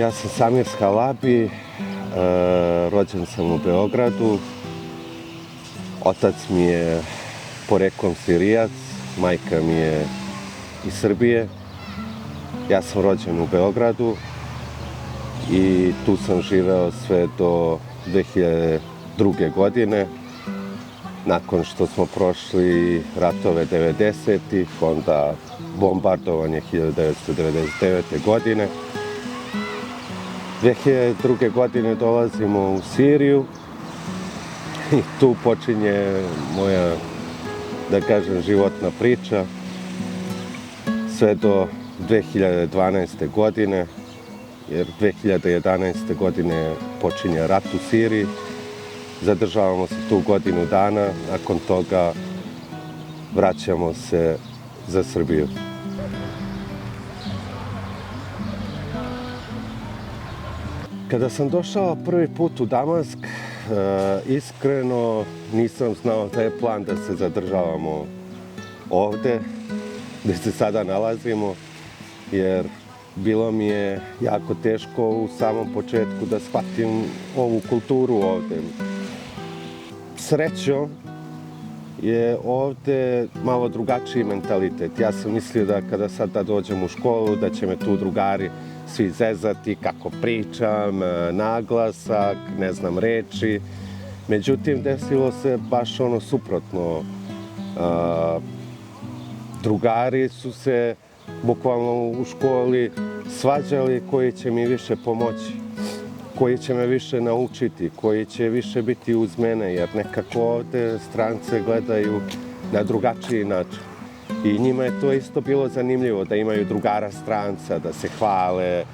Ja sam Samir Skalabi, rođen sam u Beogradu. Otac mi je poreklom Sirijac, majka mi je iz Srbije. Ja sam rođen u Beogradu i tu sam živeo sve do 2002. godine. Nakon što smo prošli ratove 90-ih, onda bombardovanje 1999. godine. 2002. godine dolazimo u Siriju i tu počinje moja, da kažem, životna priča. Sve do 2012. godine, jer 2011. godine počinje rat u Siriji. Zadržavamo se tu godinu dana, nakon toga vraćamo se za Srbiju. Kada sam došao prvi put u Damask, iskreno nisam znao da je plan da se zadržavamo ovde, gde se sada nalazimo, jer bilo mi je jako teško u samom početku da shvatim ovu kulturu ovde. Srećom je ovde malo drugačiji mentalitet. Ja sam mislio da kada sad da dođem u školu, da će me tu drugari svi zezati kako pričam, naglasak, ne znam, reči. Međutim, desilo se baš ono suprotno. Drugari su se bukvalno u školi svađali koji će mi više pomoći, koji će me više naučiti, koji će više biti uz mene, jer nekako ovde strance gledaju na drugačiji način. I njima je to isto bilo zanimljivo, da imaju drugara stranca, da se hvale,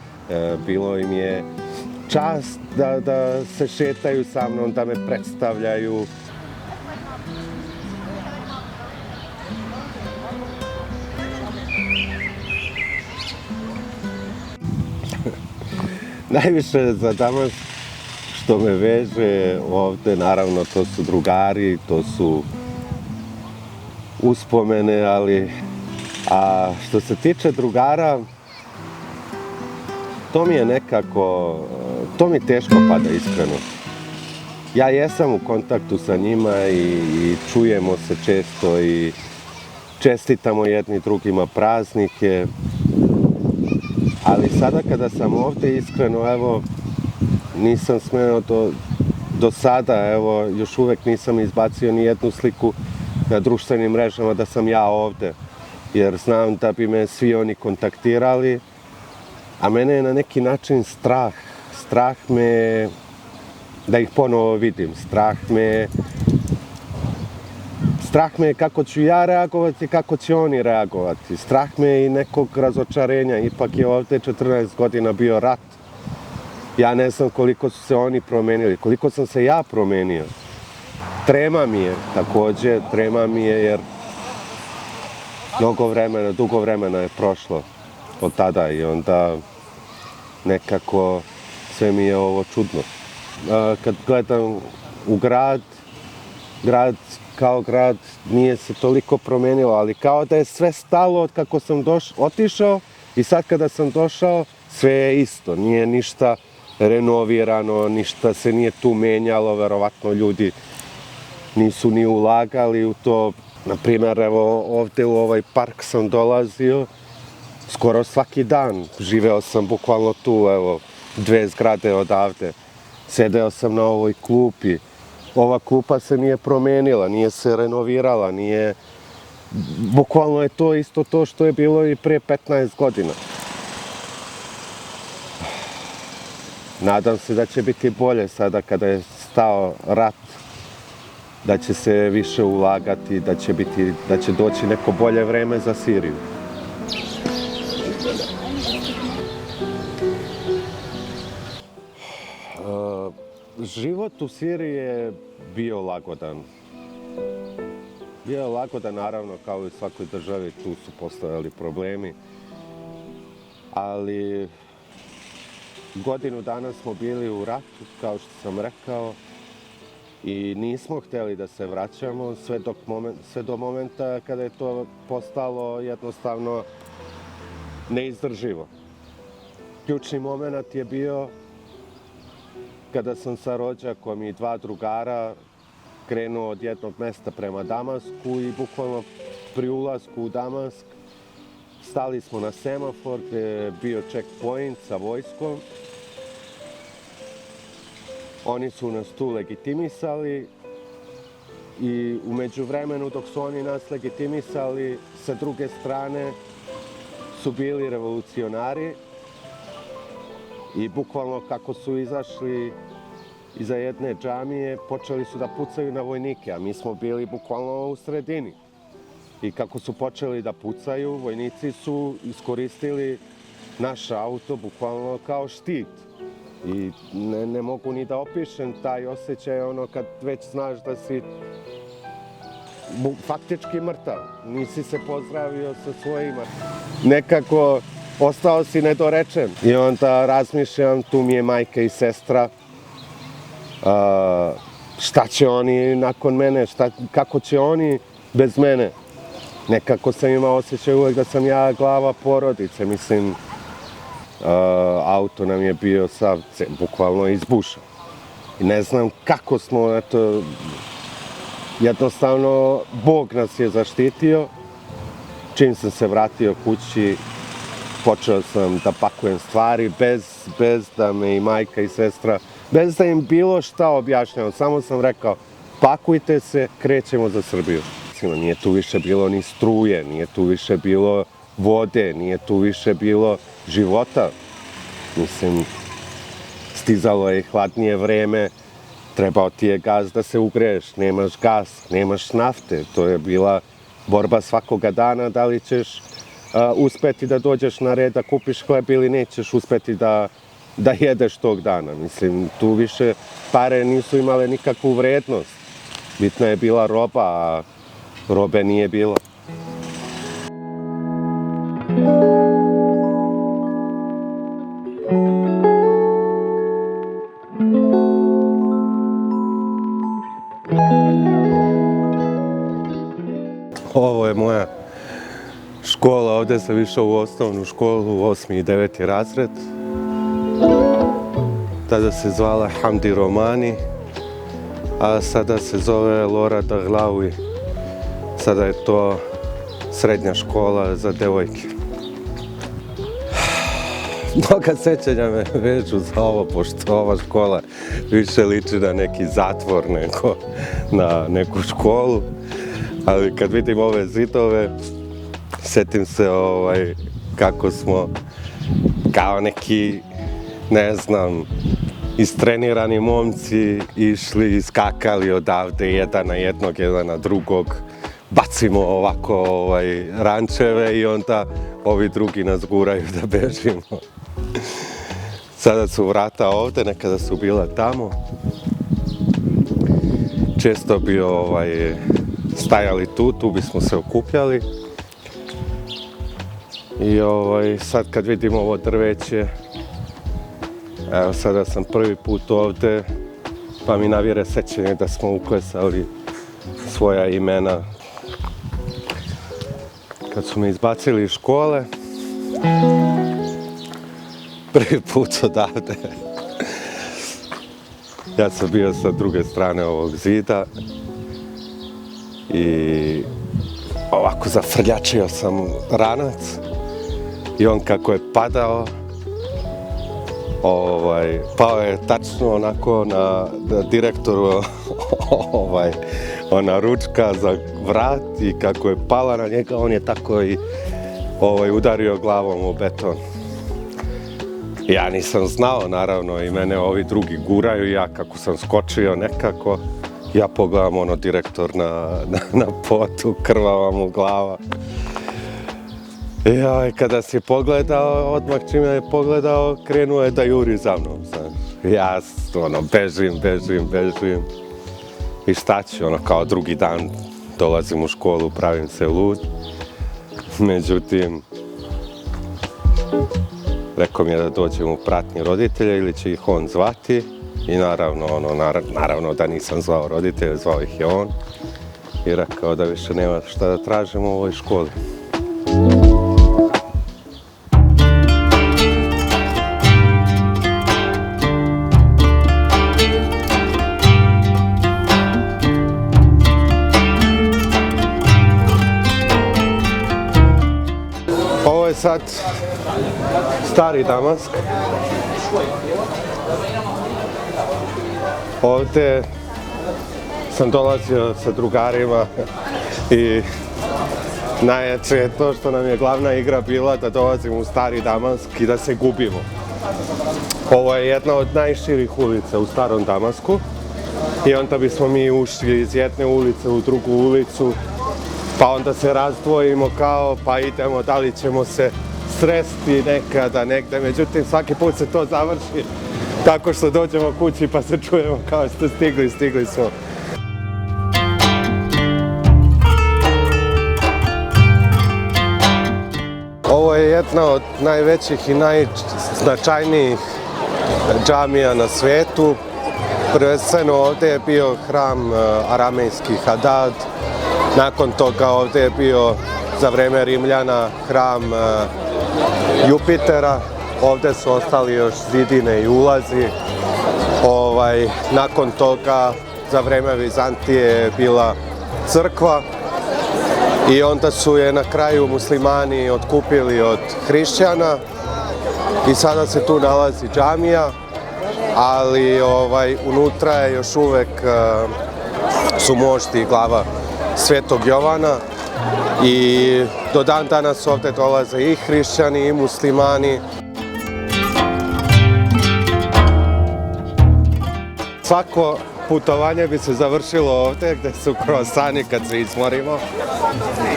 bilo im je čast da se šetaju sa mnom, da me predstavljaju. Najviše za Damask što me veže ovde, naravno, to su drugari, to su uspomene, ali... A što se tiče drugara, to mi je nekako... To mi teško pada, iskreno. Ja jesam u kontaktu sa njima i čujemo se često i čestitamo jedni drugima praznike. Ali sada kada sam ovde, iskreno, evo, nisam smeo do sada, evo, još uvek nisam izbacio ni jednu sliku na društvenim mrežama da sam ja ovde, jer znam da bi me svi oni kontaktirali, a mene je na neki način strah. Strah me da ih ponovo vidim, strah me kako ću ja reagovati, kako će oni reagovati. Strah me i nekog razočarenja, ipak je ovde 14 godina bio rat. Ja ne znam koliko su se oni promenili, koliko sam se ja promenio. Trema mi je, takođe, trema mi je jer dugo vremena je prošlo od tada i onda nekako sve mi je ovo čudno. Kad gledam u grad kao grad nije se toliko promenilo, ali kao da je sve stalo od kako sam otišao i sad kada sam došao sve je isto, nije ništa renovirano, ništa se nije tu menjalo, verovatno ljudi nisu ni ulagali u to. Naprimjer, evo ovde u ovaj park sam dolazio skoro svaki dan, živeo sam bukvalno tu, evo, 2 zgrade odavde, sedeo sam na ovoj klupi. Ova klupa se nije promenila, nije se renovirala, nije... Bukvalno je to isto to što je bilo i pre 15 godina. Nadam se da će biti bolje sada kada je stao rat, da će se više ulagati, da će doći neko bolje vreme za Siriju. Život u Siriji je bio lagodan. Bio je lagodan, naravno, kao i u svakoj državi, tu su postojali problemi. Ali godinu dana smo bili u ratu, kao što sam rekao, i nismo hteli da se vraćamo sve do momenta kada je to postalo jednostavno neizdrživo. ključni moment je bio kada sam sa rođakom i 2 drugara krenuo od jednog mesta prema Damasku i bukvalno pri ulasku u Damask stali smo na semafor gdje je bio checkpoint sa vojskom. Oni su nas tu legitimisali i u međuvremenu dok su oni nas legitimisali, sa druge strane su bili revolucionari i bukvalno kako su izašli iza jedne džamije počeli su da pucaju na vojnike, a mi smo bili bukvalno u sredini. I kako su počeli da pucaju, vojnici su iskoristili naš auto bukvalno kao štit. I ne mogu ni da opišem taj osjećaj kad već znaš da si faktički mrtav. Nisi se pozdravio sa svojima. Nekako ostao si nedorečen. I onda razmišljam, tu mi je majka i sestra. Šta će oni nakon mene? Kako će oni bez mene? Nekako sam imao osjećaj uvek da sam ja glava porodice. Mislim, auto nam je bio sav bukvalno izbušan. I ne znam kako smo, jednostavno Bog nas je zaštitio. Čim sam se vratio kući, počeo sam da pakujem stvari bez da me i majka i sestra, bez da im bilo šta objašnjavam. Samo sam rekao, pakujte se, krećemo za Srbiju. Nije tu više bilo ni struje, nije tu više bilo vode, nije tu više bilo života. Mislim, stizalo je hladnije vreme, trebao ti je gas da se ugreješ, nemaš gas, nemaš nafte. To je bila borba svakoga dana, da li ćeš uspeti da dođeš na red da kupiš hleb ili nećeš uspeti da jedeš tog dana. Mislim, tu više pare nisu imale nikakvu vrednost. Bitna je bila roba, a robe nije bilo. Ovo je moja škola, ovdje sam išao u osnovnu školu, 8. i 9. razred. Tada se zvala Hamdi Romani, a sada se zove Lora Daglaoui. Sada je to srednja škola za devojke. Mnoga sećanja me vežu za ovo, pošto ova škola više liči na neki zatvor nego na neku školu. Ali kad vidim ove zidove, setim se kako smo kao neki, ne znam, istrenirani momci išli i skakali odavde jedan na jednog, jedan na drugog. Bacimo ovako rančeve i onda ovi drugi nas guraju da bežimo. Sada su vrata ovde, nekada su bila tamo. Često bi stajali tu bismo se okupljali. I sad kad vidim ovo drveće, evo sada sam prvi put ovde, pa mi navire sećanje da smo uklesali svoja imena kad su me izbacili iz škole. Prvi put odavde. Ja sam bio sa druge strane ovog zida i ovako zafrljačio sam ranac i on kako je padao, pao je tačno onako na direktoru ona ručka za vrat i kako je pala na njega, on je tako i udario glavom u beton. Ja nisam znao, naravno, i mene ovi drugi guraju, ja kako sam skočio nekako, ja pogledam direktor na potu, krvava mu glava. I kada si pogledao, odmah čim je pogledao, krenuo je da juri za mnom, znaš. Ja bežim. I šta ću, kao drugi dan dolazim u školu, pravim se lud. Međutim, rekao mi je da dođem u pratnji roditelja ili će ih on zvati. I naravno da nisam zvao roditelja, zvao ih je on. I rekao da više nema šta da tražim u ovoj školi. sad stari Damask. Ovdje sam dolazio sa drugarima i najjače je to što nam je glavna igra bila da dolazimo u stari Damask i da se gubimo. Ovo je jedna od najširih ulica u starom Damasku i onda bismo mi ušli iz jedne ulice u drugu ulicu, pa onda se razdvojimo kao pa idemo da li ćemo se sresti nekada negde, međutim svaki put se to završi tako što dođemo kući pa se čujemo kao ste stigli smo. Ovo je jedna od najvećih i najznačajnijih džamija na svijetu. Prvenstveno ovdje je bio hram aramejski Hadad, nakon toga ovdje je bio za vreme Rimljana hram Jupitera, ovdje su ostali još zidine i ulazi. Nakon toga za vreme Vizantije je bila crkva i onda su je na kraju muslimani otkupili od hrišćana i sada se tu nalazi džamija, ali unutra je još uvek su mošti i glava Svetog Jovana i do dan danas ovdje dolaze i hrišćani i muslimani. Svako putovanje bi se završilo ovdje gdje su kroasani kad se izmorimo.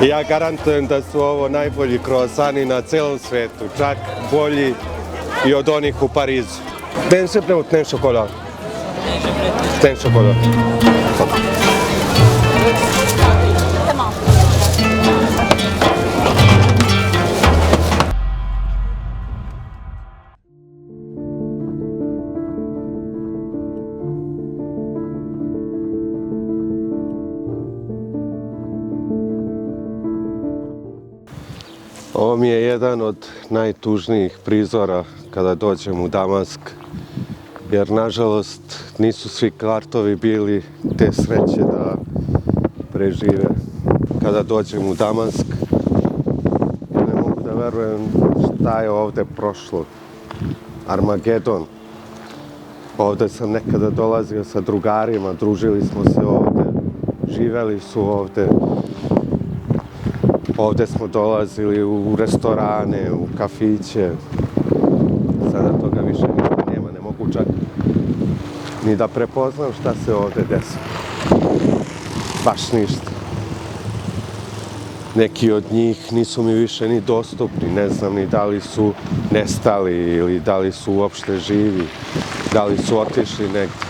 I ja garantujem da su ovo najbolji kroasani na celom svijetu, čak bolji i od onih u Parizu. Den se prema ten šokolad. Ten šokolad. Ovo mi je jedan od najtužnijih prizora kada dođem u Damask, jer nažalost nisu svi kvartovi bili te sreće da prežive. Kada dođem u Damask, ne mogu da verujem šta je ovdje prošlo. Armagedon. Ovdje sam nekada dolazio sa drugarima, družili smo se ovdje, živeli su ovdje. Ovdje smo dolazili u restorane, u kafiće. Sada toga više nema, ne mogu čak ni da prepoznam šta se ovdje desi. Baš ništa. Neki od njih nisu mi više ni dostupni, ne znam ni da li su nestali ili da li su uopšte živi, da li su otišli negdje.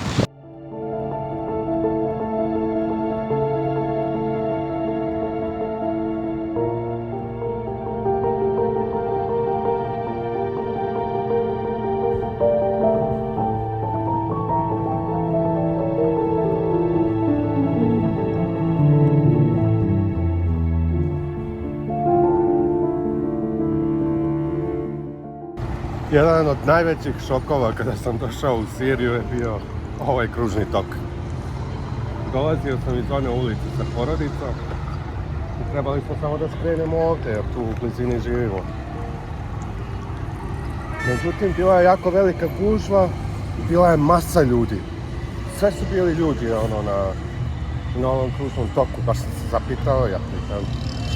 Jedan od najvećih šokova kada sam došao u Siriju je bio ovaj kružni tok. Dolazio sam iz one ulice sa porodicom i trebali smo samo da skrenemo ovdje jer tu u blizini živimo. Međutim, bila je jako velika gužva i bila je masa ljudi. Sve su bili ljudi na ovom kružnom toku, baš sam se zapitao, ja pitam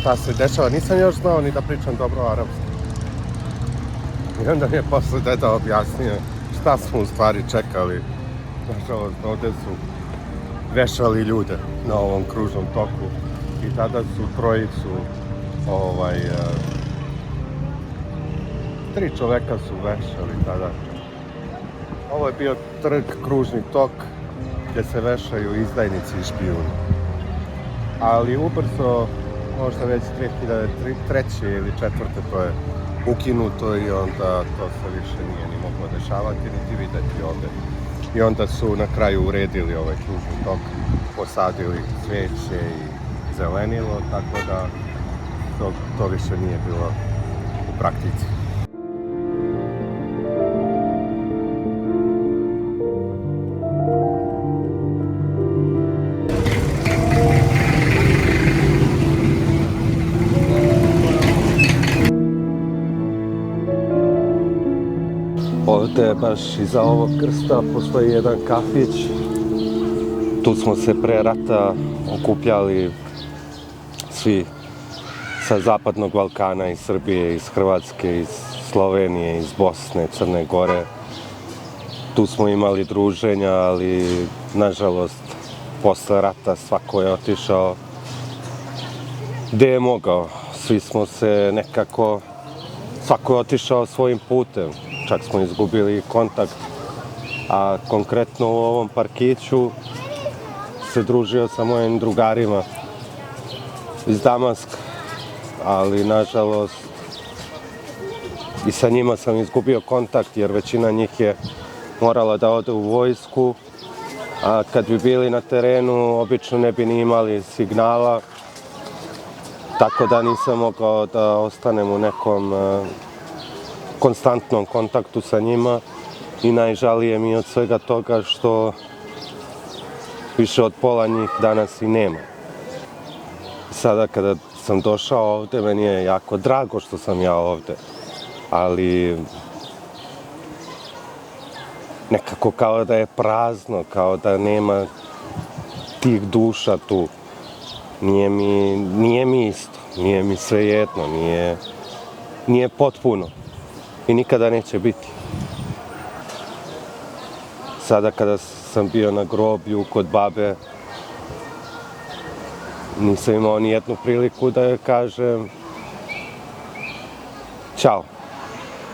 šta se dešava. Nisam još znao ni da pričam dobro arapski. I onda mi je posle deda objasnio šta smo u stvari čekali. Nažalost, ovdje su vešali ljude na ovom kružnom toku i tada su trojicu, 3 čoveka su vešali tada. Ovo je bio trg, kružni tok, gdje se vešaju izdajnici i špijuni. Ali ubrzo, možda već 2003. ili 2004. to je ukinuto i onda to se više nije ni moglo dešavati niti vidjeti ovdje. I onda su na kraju uredili ovaj kružni tok, posadili cvijeće i zelenilo, tako da to više nije bilo u praktici. Ovde, baš iza ovog krsta, postoji jedan kafić. Tu smo se pre rata okupljali svi sa Zapadnog Balkana, iz Srbije, iz Hrvatske, iz Slovenije, iz Bosne, Crne Gore. Tu smo imali druženja, ali nažalost posle rata svako je otišao gde je mogao. Svi smo se nekako, svako je otišao svojim putem, čak smo izgubili kontakt. A konkretno u ovom parkiću se družio sa mojim drugarima iz Damaska, ali nažalost i sa njima sam izgubio kontakt jer većina njih je morala da ode u vojsku, a kad bi bili na terenu obično ne bi ni imali signala, tako da nisam mogao da ostanem u nekom konstantnom kontaktu sa njima i najžalije mi od svega toga što više od pola njih danas i nema. Sada kada sam došao ovde, meni je jako drago što sam ja ovde, ali nekako kao da je prazno, kao da nema tih duša tu. Nije mi isto, nije mi svejedno, nije potpuno i nikada neće biti. Sada kada sam bio na groblju kod babe, nisam imao ni jednu priliku da joj kažem ćao,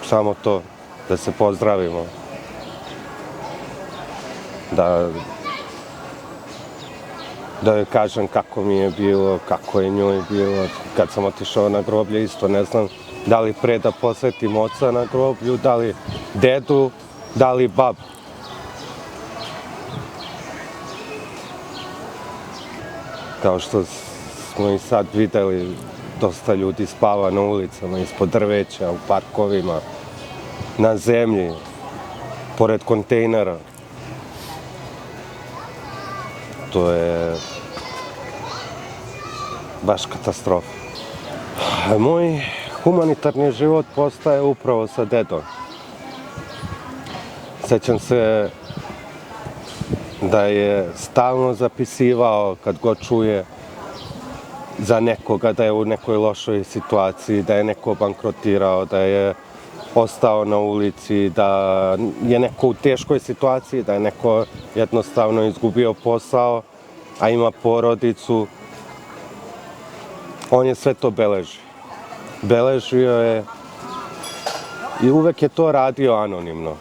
samo to, da se pozdravimo. Da joj kažem kako mi je bilo, kako je njoj bilo. Kad sam otišao na groblje isto ne znam da li pre da posvetim oca na groblju, da li dedu, da li babu. Kao što smo i sad videli, dosta ljudi spava na ulicama, ispod drveća, u parkovima, na zemlji, pored kontejnera. To je baš katastrofa. Moj humanitarni život postaje upravo sa dedom. Sećam se da je stalno zapisivao kad god čuje za nekoga da je u nekoj lošoj situaciji, da je neko bankrotirao, da je ostao na ulici, da je neko u teškoj situaciji, da je neko jednostavno izgubio posao, a ima porodicu. On je sve to beležio. Beležio je i uvek je to radio anonimno.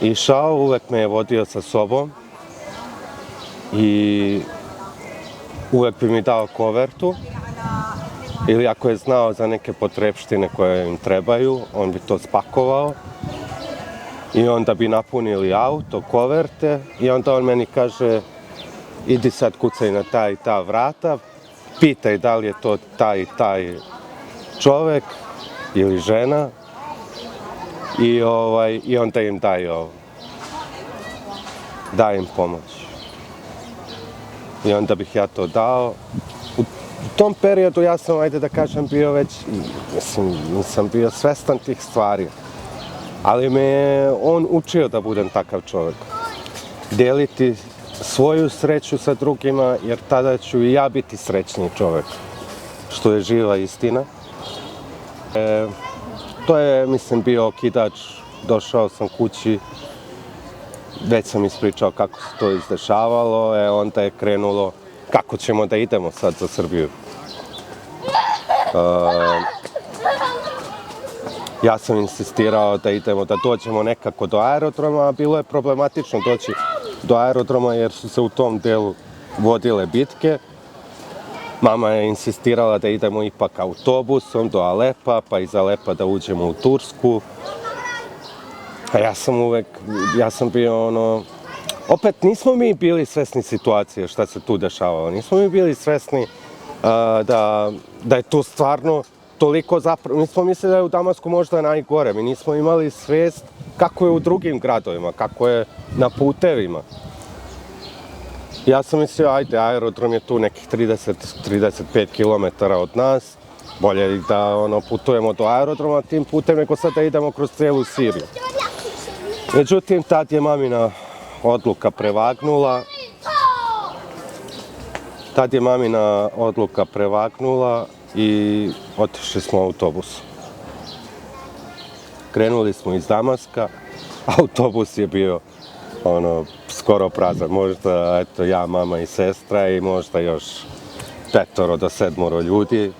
Išao, uvek me je vodio sa sobom i uvek bi mi dao kovertu ili ako je znao za neke potrepštine koje im trebaju, on bi to spakovao i onda bi napunili auto, koverte i onda on meni kaže idi sad kucaj na ta i ta vrata, pitaj da li je to taj i taj čovek ili žena i onda im daj ovo. Daj im pomoć. I onda bih ja to dao. U tom periodu ja sam, ajde da kažem, bio već, nisam bio svestan tih stvari. Ali me je on učio da budem takav čovjek. Deliti svoju sreću sa drugima, jer tada ću i ja biti srećniji čovjek. Što je živa istina. To je, mislim, bio okidač. Došao sam kući, već sam ispričao kako se to izdešavalo, onda je krenulo kako ćemo da idemo sad za Srbiju. Ja sam insistirao da idemo, da dođemo nekako do aerodroma, a bilo je problematično doći do aerodroma jer su se u tom delu vodile bitke. Mama je insistirala da idemo ipak autobusom do Alepa, pa iz Alepa da uđemo u Tursku. A ja sam bio opet nismo mi bili svesni situacije šta se tu dešavalo. Nismo mi bili svesni da je to stvarno toliko zapravo. Mi smo mislili da je u Damasku možda najgore. Mi nismo imali svest kako je u drugim gradovima, kako je na putevima. Ja sam mislio, ajde, aerodrom je tu nekih 30-35 km od nas. Bolje da putujemo do aerodroma tim putem nego sad da idemo kroz cijelu Siriju. Međutim, tad je mamina odluka prevagnula. I otišli smo u autobus. Krenuli smo iz Damaska, autobus je bio skoro prazan, možda ja, mama i sestra i možda još 5 do 7 ljudi.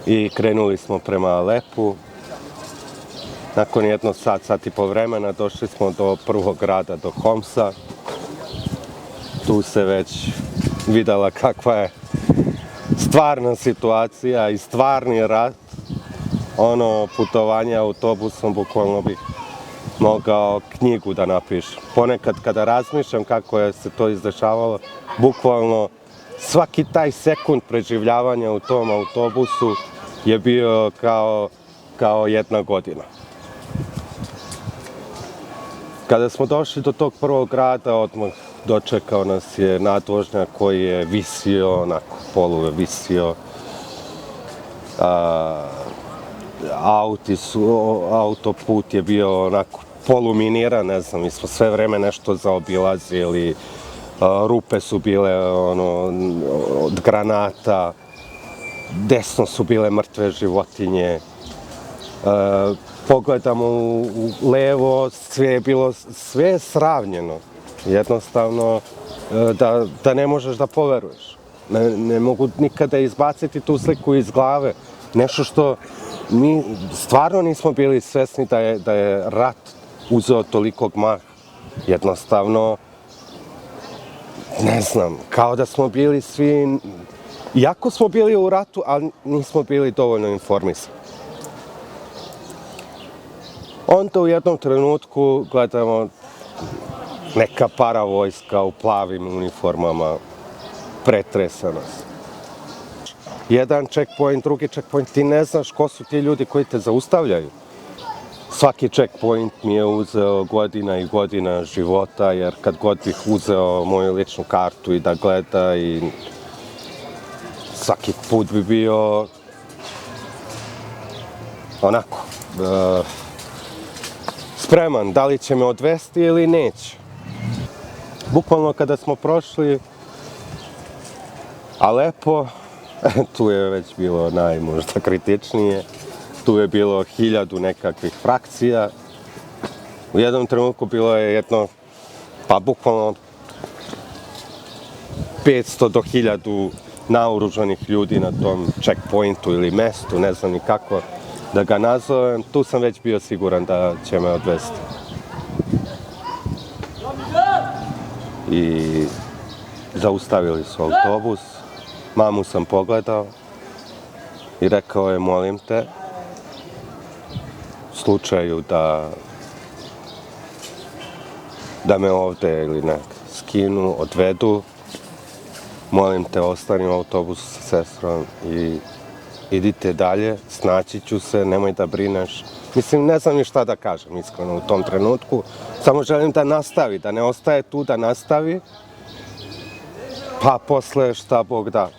I krenuli smo prema Alepu. Nakon jedno sat i po vremena došli smo do prvog grada, do Homsa. Tu se već videla kakva je stvarna situacija i stvarni rat. Putovanje autobusom, bukvalno bih mogao knjigu da napišem. Ponekad kada razmišljam kako je se to izdešavalo, bukvalno svaki taj sekund preživljavanja u tom autobusu je bio kao jedna godina. Kada smo došli do tog prvog grada, odmah dočekao nas je nadvožnjak koji je visio, polu je visio. Autoput je bio poluminiran, ne znam, mi smo sve vreme nešto zaobilazili, rupe su bile od granata, desno su bile mrtve životinje, pogledamo u levo, sve je sravnjeno, jednostavno da ne možeš da poveruješ. Ne mogu nikada izbaciti tu sliku iz glave, nešto što mi stvarno nismo bili svesni da je rat uzeo tolikog maha. Jednostavno, ne znam, kao da smo bili svi, iako smo bili u ratu, ali nismo bili dovoljno informisani. Onda u jednom trenutku gledamo neka paravojska u plavim uniformama pretresa nas. Jedan checkpoint, drugi checkpoint, ti ne znaš ko su ti ljudi koji te zaustavljaju. Svaki checkpoint mi je uzeo godina i godina života, jer kad god bih uzeo moju ličnu kartu i da gleda, i svaki put bi bio onako spreman, da li će me odvesti ili neće. Bukvalno kada smo prošli Alepo, tu je već bilo najmožda kritičnije, tu je bilo 1000 nekakvih frakcija. U jednom trenutku bilo je jedno, pa bukvalno 500 do 1000 naoružanih ljudi na tom checkpointu ili mestu, ne znam ni kako da ga nazovem. Tu sam već bio siguran da će me odvesti. I zaustavili su autobus, mamu sam pogledao i rekao je, molim te, u slučaju da me ovde ili skinu, odvedu, molim te, ostani u autobusu sa sestrom i idite dalje, snaći ću se, nemoj da brineš. Mislim, ne znam ni šta da kažem, iskreno, u tom trenutku. Samo želim da nastavi, da ne ostaje tu, da nastavi, pa posle šta Bog da.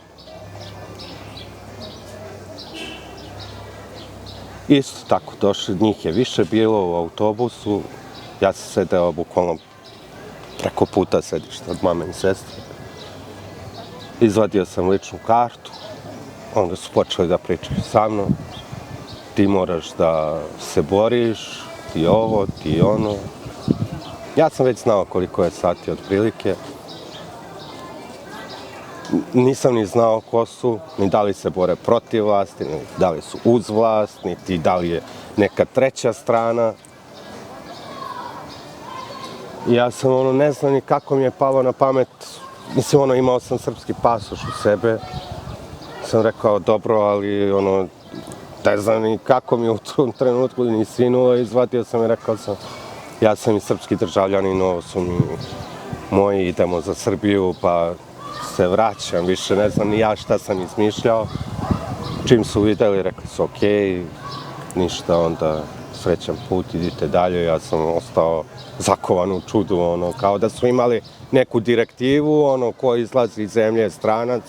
Isto tako, njih je više bilo u autobusu, ja sam sedeo bukvalno preko puta sedišta od mame i sestre. Izvadio sam ličnu kartu, onda su počeli da pričaju sa mnom, ti moraš da se boriš, ti ovo, ti ono. Ja sam već znao koliko je sati otprilike. Nisam ni znao ko su, ni da li se bore protiv vlasti, ni da li su uz vlast, niti da li je neka treća strana. Ja sam ne znam ni kako mi je palo na pamet, mislim imao sam srpski pasoš u sebe. Sam rekao dobro, ali ne znam ni kako mi je u tom trenutku ni sinulo, izvadio sam i rekao sam, ja sam i srpski državljanin, ovo su mi moji, idemo za Srbiju, pa se vraćam, više ne znam ni ja šta sam izmišljao. Čim su videli, rekli su okej, ništa, onda srećan put, idite dalje. Ja sam ostao zakovan u čudu, kao da su imali neku direktivu, ko izlazi iz zemlje je stranac,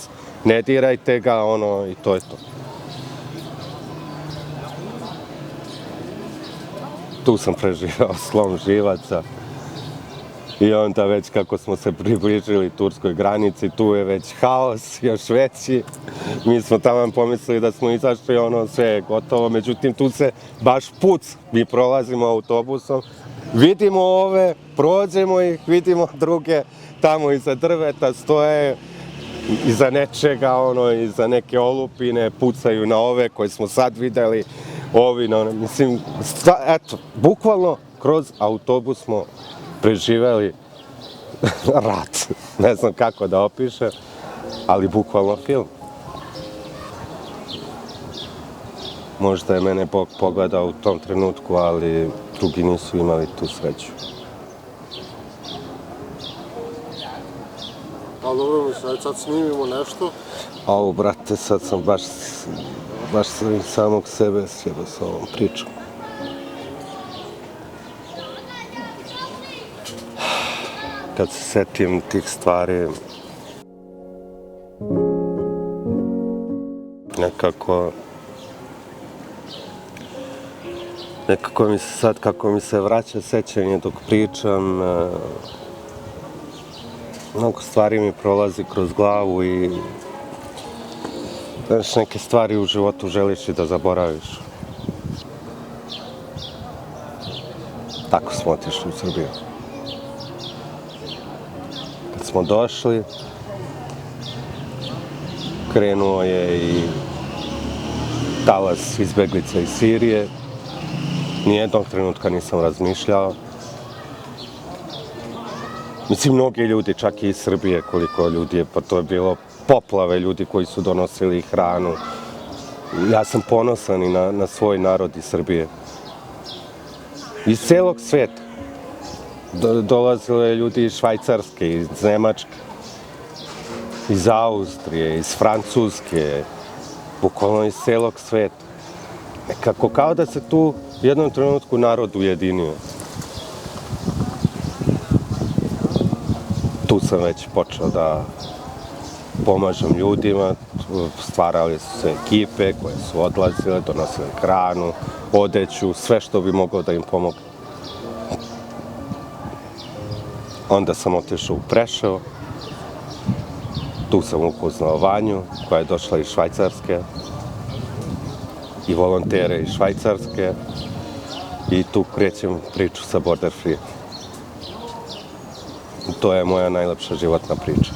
ne dirajte ga, i to je to. Tu sam preživao slom živaca. I onda već kako smo se približili turskoj granici, tu je već haos još veći. Mi smo tamo pomislili da smo izašli, sve je gotovo, međutim tu se baš puc. Mi prolazimo autobusom, vidimo ove, prođemo ih, vidimo druge, tamo iza drveta stoje, iza nečega, iza neke olupine, pucaju na ove koje smo sad videli, ovi na one, mislim, eto, bukvalno kroz autobus smo preživeli rat. Ne znam kako da opišem, ali bukvalno film. Možda je mene Bog pogledao u tom trenutku, ali drugi nisu imali tu sreću. Ali dobro mi sad snimimo nešto. Au, brate, sad sam baš sam samog sebe sjebao sa ovom pričom. Kad se setim tih stvari, nekako mi se sad, kako mi se vraća sećanje dok pričam, mnogo stvari mi prolazi kroz glavu i znaš, neke stvari u životu želiš i da zaboraviš. Tako smo otišli u Srbiju. Kad smo došli, krenuo je i talas izbeglica iz Sirije. Nijednog trenutka nisam razmišljao. Mislim, mnogi ljudi, čak i iz Srbije, koliko ljudi je, pa to je bilo poplave ljudi koji su donosili hranu. Ja sam ponosan i na svoj narod iz Srbije. Iz celog sveta. Dolazilo je ljudi iz Švajcarske, iz Nemačke, iz Austrije, iz Francuske, bukvalno iz celog sveta. Nekako kao da se tu u jednom trenutku narod ujedinio. Tu sam već počeo da pomažem ljudima, stvarali su se ekipe koje su odlazile, donosile hranu, odeću, sve što bi moglo da im pomogne. Onda sam otišao u Preševo, tu sam upoznao Vanju koja je došla iz Švajcarske i volontere iz Švajcarske i tu krećem priču sa Border Free. To je moja najlepša životna priča.